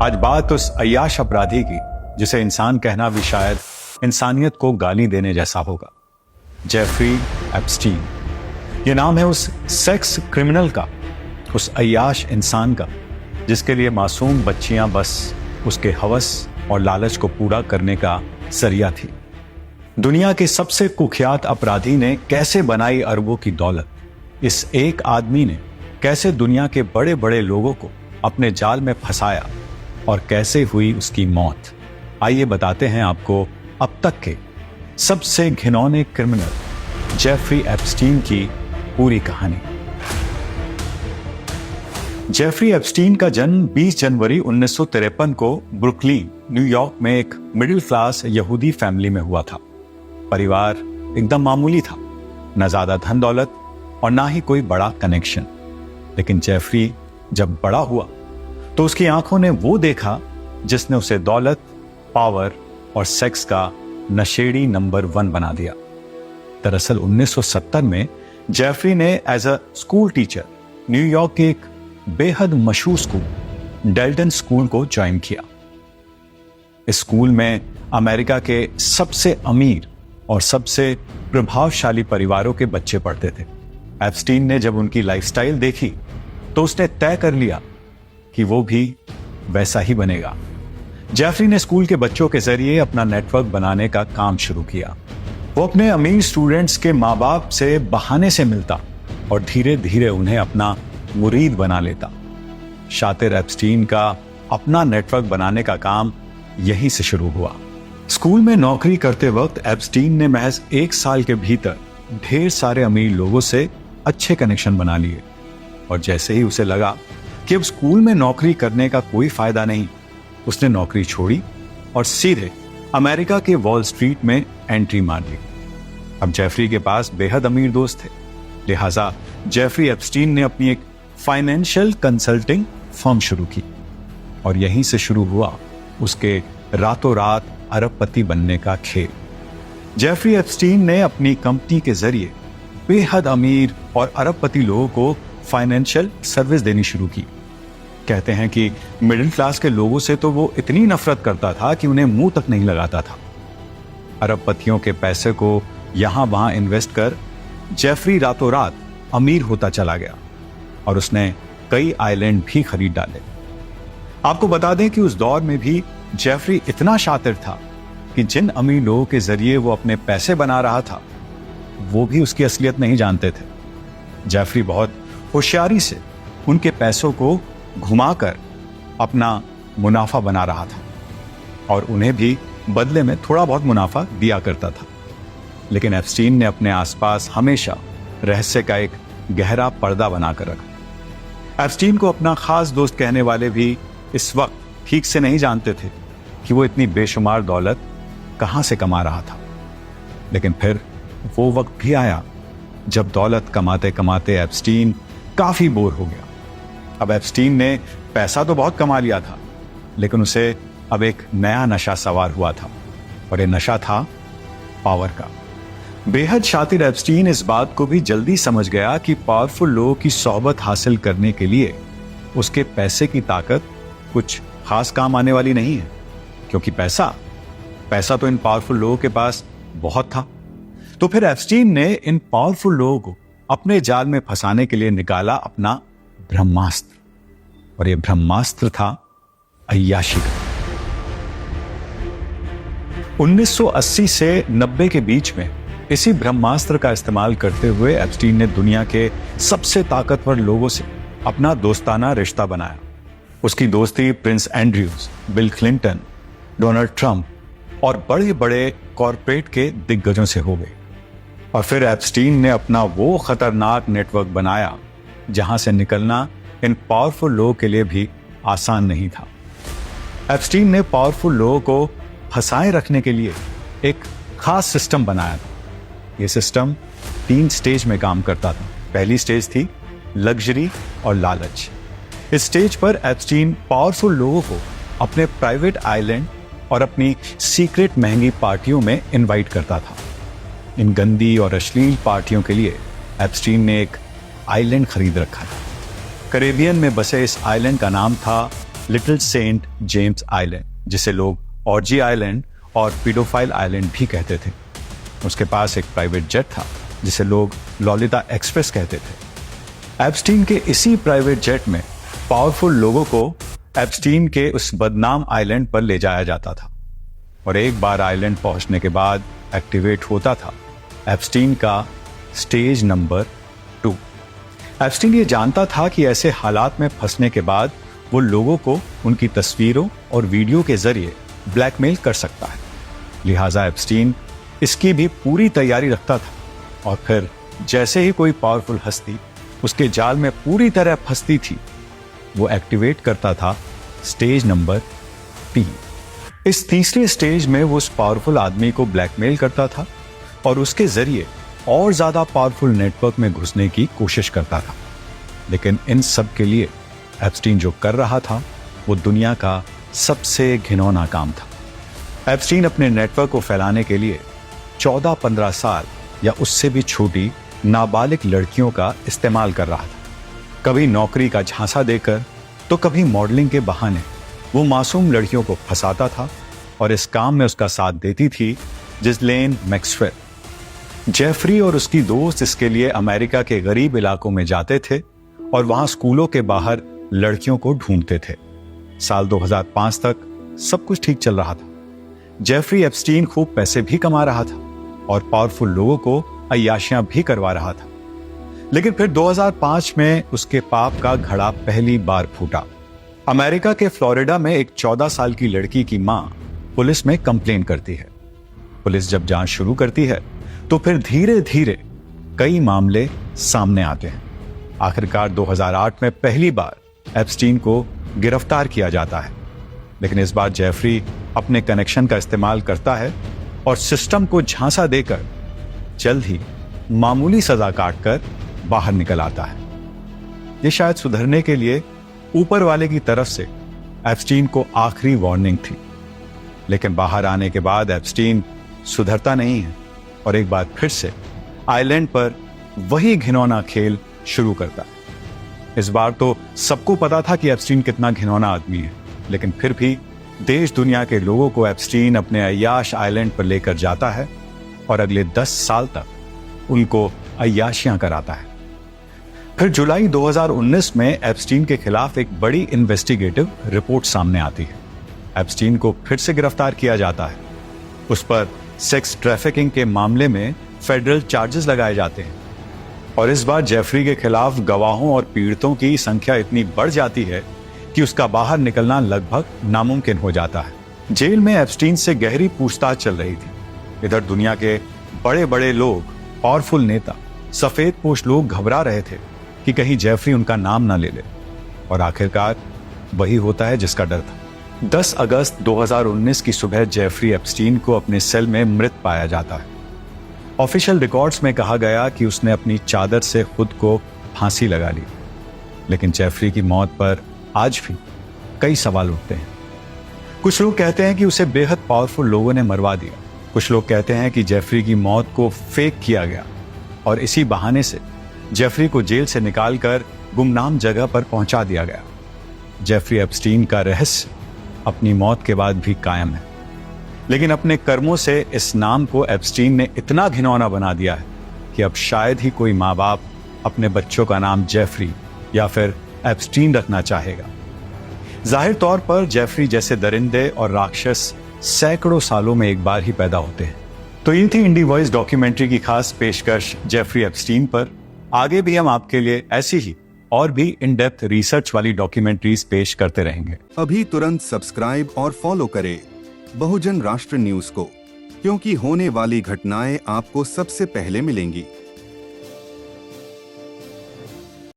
आज बात उस अय्याश अपराधी की जिसे इंसान कहना भी शायद इंसानियत को गाली देने जैसा होगा, जेफरी एप्स्टीन। ये नाम है उस सेक्स क्रिमिनल का, उस अय्याश इंसान का जिसके लिए मासूम बच्चियां बस उसके हवस और लालच को पूरा करने का जरिया थी। दुनिया के सबसे कुख्यात अपराधी ने कैसे बनाई अरबों की दौलत, इस एक आदमी ने कैसे दुनिया के बड़े बड़े लोगों को अपने जाल में फंसाया और कैसे हुई उसकी मौत। आइए बताते हैं आपको अब तक के सबसे घिनौने क्रिमिनल जेफरी एप्स्टीन की पूरी कहानी। जेफरी एप्स्टीन का जन्म 20 जनवरी 1953 को ब्रुकलिन, न्यूयॉर्क में एक मिडिल क्लास यहूदी फैमिली में हुआ था। परिवार एकदम मामूली था, न ज्यादा धन दौलत और ना ही कोई बड़ा कनेक्शन। लेकिन जेफरी जब बड़ा हुआ तो उसकी आंखों ने वो देखा जिसने उसे दौलत, पावर और सेक्स का नशेड़ी नंबर 1 बना दिया। दरअसल 1970 में जेफरी ने as a school teacher New York के एक बेहद मशहूर स्कूल डेल्टन स्कूल को ज्वाइन किया। इस स्कूल में अमेरिका के सबसे अमीर और सबसे प्रभावशाली परिवारों के बच्चे पढ़ते थे। एप्स्टीन ने जब उनकी लाइफस्टाइल देखी तो उसने तय कर लिया कि वो भी वैसा ही बनेगा। जेफरी ने स्कूल के बच्चों के जरिए अपना नेटवर्क बनाने का काम शुरू किया। वो अपने अमीर स्टूडेंट्स के माँ बाप से बहाने से मिलता और धीरे धीरे उन्हें अपना मुरीद बना लेता। शातिर एप्स्टीन का अपना नेटवर्क बनाने का काम यहीं से शुरू हुआ। स्कूल में नौकरी करते वक्त एप्स्टीन ने महज 1 साल के भीतर ढेर सारे अमीर लोगों से अच्छे कनेक्शन बना लिए और जैसे ही उसे लगा कि अब स्कूल में नौकरी करने का कोई फायदा नहीं, उसने नौकरी छोड़ी और सीधे अमेरिका के वॉल स्ट्रीट में एंट्री मार ली। अब जेफरी के पास बेहद अमीर दोस्त थे, लिहाजा जेफरी एप्स्टीन ने अपनी एक फाइनेंशियल कंसल्टिंग फर्म शुरू की और यहीं से शुरू हुआ उसके रातों रात अरबपति बनने का खेल। जेफरी एप्स्टीन ने अपनी कंपनी के जरिए बेहद अमीर और अरबपति लोगों को फाइनेंशियल सर्विस देनी शुरू की। कहते हैं कि मिडिल क्लास के लोगों से तो वो इतनी नफरत करता था कि उन्हें मुंह तक नहीं लगाता था। अरबपतियों के पैसे को यहां वहां इन्वेस्ट कर जेफरी रातों रात अमीर होता चला गया और उसने कई आइलैंड भी खरीद डाले। आपको बता दें कि उस दौर में भी जेफरी इतना शातिर था कि जिन अमीर लोगों के जरिए वो अपने पैसे बना रहा था वो भी उसकी असलियत नहीं जानते थे। जेफरी बहुत होशियारी से उनके पैसों को घुमाकर अपना मुनाफा बना रहा था और उन्हें भी बदले में थोड़ा बहुत मुनाफा दिया करता था। लेकिन एप्स्टीन ने अपने आसपास हमेशा रहस्य का एक गहरा पर्दा बनाकर रखा। एप्स्टीन को अपना खास दोस्त कहने वाले भी इस वक्त ठीक से नहीं जानते थे कि वो इतनी बेशुमार दौलत कहां से कमा रहा था। लेकिन फिर वो वक्त भी आया जब दौलत कमाते कमाते एप्स्टीन काफी बोर हो गया। अब एप्स्टीन ने पैसा तो बहुत कमा लिया था, लेकिन उसे अब एक नया नशा सवार हुआ था और ये नशा था पावर का। बेहद शातिर एप्स्टीन इस बात को भी जल्दी समझ गया कि पावरफुल लोगों की सोहबत हासिल करने के लिए उसके पैसे की ताकत कुछ खास काम आने वाली नहीं है, क्योंकि पैसा तो इन पावरफुल लोगों के पास बहुत था। तो फिर एप्स्टीन ने इन पावरफुल लोगों को अपने जाल में फंसाने के लिए निकाला अपना ब्रह्मास्त्र, और यह ब्रह्मास्त्र था अय्याशी का। 1980 से 90 के बीच में इसी ब्रह्मास्त्र का इस्तेमाल करते हुए एप्स्टीन ने दुनिया के सबसे ताकतवर लोगों से अपना दोस्ताना रिश्ता बनाया। उसकी दोस्ती Prince Andrews, bill Clinton, Donald Trump और बड़े बड़े कॉरपोरेट के दिग्गजों से हो गई। और फिर एप्स्टीन ने अपना वो खतरनाक नेटवर्क बनाया जहां से निकलना इन पावरफुल लोगों के लिए भी आसान नहीं था। एप्स्टीन ने पावरफुल लोगों को फंसाए रखने के लिए एक खास सिस्टम बनाया था। यह सिस्टम 3 स्टेज में काम करता था। पहली स्टेज थी लग्जरी और लालच। इस स्टेज पर एप्स्टीन पावरफुल लोगों को अपने प्राइवेट आइलैंड और अपनी सीक्रेट महंगी पार्टियों में इनवाइट करता था। इन गंदी और अश्लील पार्टियों के लिए एप्स्टीन ने एक आइलैंड खरीद रखा था। कैरेबियन में बसे इस आइलैंड का नाम था लिटिल सेंट जेम्स आइलैंड, जिसे लोग ऑर्जी आइलैंड और पीडोफाइल आइलैंड भी कहते थे। उसके पास एक प्राइवेट जेट था जिसे लोग लॉलिता एक्सप्रेस कहते थे। एप्स्टीन के इसी प्राइवेट जेट में पावरफुल लोगों को एप्स्टीन के उस बदनाम आइलैंड पर ले जाया जाता था और एक बार आइलैंड पहुंचने के बाद एक्टिवेट होता था एप्स्टीन का स्टेज नंबर 2। एप्स्टीन ये जानता था कि ऐसे हालात में फंसने के बाद वो लोगों को उनकी तस्वीरों और वीडियो के जरिए ब्लैकमेल कर सकता है, लिहाजा एप्स्टीन इसकी भी पूरी तैयारी रखता था और फिर जैसे ही कोई पावरफुल हस्ती उसके जाल में पूरी तरह फंसती थी, वो एक्टिवेट करता था स्टेज नंबर 3। इस तीसरे स्टेज में वो उस पावरफुल आदमी को ब्लैकमेल करता था और उसके जरिए और ज्यादा पावरफुल नेटवर्क में घुसने की कोशिश करता था। लेकिन इन सब के लिए एप्स्टीन जो कर रहा था वो दुनिया का सबसे घिनौना काम था। एप्स्टीन अपने नेटवर्क को फैलाने के लिए 14-15 साल या उससे भी छोटी नाबालिग लड़कियों का इस्तेमाल कर रहा था। कभी नौकरी का झांसा देकर तो कभी मॉडलिंग के बहाने वो मासूम लड़कियों को फंसाता था और इस काम में उसका साथ देती थी जिसलेन मैक्सवेल। जेफरी और उसकी दोस्त इसके लिए अमेरिका के गरीब इलाकों में जाते थे और वहां स्कूलों के बाहर लड़कियों को ढूंढते थे। साल 2005 तक सब कुछ ठीक चल रहा था। जेफरी एप्स्टीन खूब पैसे भी कमा रहा था और पावरफुल लोगों को अय्याशियां भी करवा रहा था। लेकिन फिर 2005 में उसके पाप का घड़ा पहली बार फूटा। अमेरिका के फ्लोरिडा में एक 14 साल की लड़की की मां पुलिस में कंप्लेन करती है। पुलिस जब जांच शुरू करती है तो फिर धीरे धीरे कई मामले सामने आते हैं। आखिरकार 2008 में पहली बार एप्स्टीन को गिरफ्तार किया जाता है, लेकिन इस बार जेफरी अपने कनेक्शन का इस्तेमाल करता है और सिस्टम को झांसा देकर जल्द ही मामूली सजा काटकर बाहर निकल आता है। ये शायद सुधरने के लिए ऊपर वाले की तरफ से एप्स्टीन को आखिरी वार्निंग थी, लेकिन बाहर आने के बाद एप्स्टीन सुधरता नहीं है और एक बार फिर से आइलैंड पर वही घिनौना खेल शुरू करता है। इस बार तो सबको पता था कि एप्स्टीन कितना घिनौना आदमी है, लेकिन फिर भी देश दुनिया के लोगों को एप्स्टीन अपने अय्याश आइलैंड पर लेकर जाता है और अगले 10 साल तक उनको अय्याशियां कराता है। फिर जुलाई 2019 में एप्स्टीन के खिलाफ एक बड़ी इन्वेस्टिगेटिव रिपोर्ट सामने आती है। एप्स्टीन को फिर से गिरफ्तार किया जाता है। उस पर सेक्स ट्रैफिकिंग के मामले में फेडरल चार्जेस लगाए जाते हैं और इस बार जेफरी के खिलाफ गवाहों और पीड़ितों की संख्या इतनी बढ़ जाती है कि उसका बाहर निकलना लगभग नामुमकिन हो जाता है। जेल में एप्स्टीन से गहरी पूछताछ चल रही थी। इधर दुनिया के बड़े बड़े लोग, पावरफुल नेता, सफेद पोश लोग घबरा रहे थे कि कहीं जेफरी उनका नाम ना ले ले, और आखिरकार वही होता है जिसका डर था। 10 अगस्त 2019 की सुबह जेफरी एप्स्टीन को अपने सेल में मृत पाया जाता है। ऑफिशियल रिकॉर्ड्स में कहा गया कि उसने अपनी चादर से खुद को फांसी लगा ली, लेकिन जेफरी की मौत पर आज भी कई सवाल उठते हैं। कुछ लोग कहते हैं कि उसे बेहद पावरफुल लोगों ने मरवा दिया। कुछ लोग कहते हैं कि जेफरी की मौत को फेक किया गया और इसी बहाने से जेफरी को जेल से निकालकर गुमनाम जगह पर पहुंचा दिया गया। जेफरी एप्स्टीन का रहस्य अपनी मौत के बाद भी कायम है, लेकिन अपने कर्मों से इस नाम को एप्स्टीन ने इतना घिनौना बना दिया है कि अब शायद ही कोई माँ बाप अपने बच्चों का नाम जेफरी या फिर एप्स्टीन रखना चाहेगा। जाहिर तौर पर जेफरी जैसे दरिंदे और राक्षस सैकड़ों सालों में एक बार ही पैदा होते हैं। तो ये थी इंडी वॉइस डॉक्यूमेंट्री की खास पेशकश जेफरी एप्स्टीन पर। आगे भी हम आपके लिए ऐसी ही और भी इन डेप्थ रिसर्च वाली डॉक्यूमेंट्रीज पेश करते रहेंगे। अभी तुरंत सब्सक्राइब और फॉलो करें बहुजन राष्ट्र न्यूज को, क्योंकि होने वाली घटनाएं आपको सबसे पहले मिलेंगी।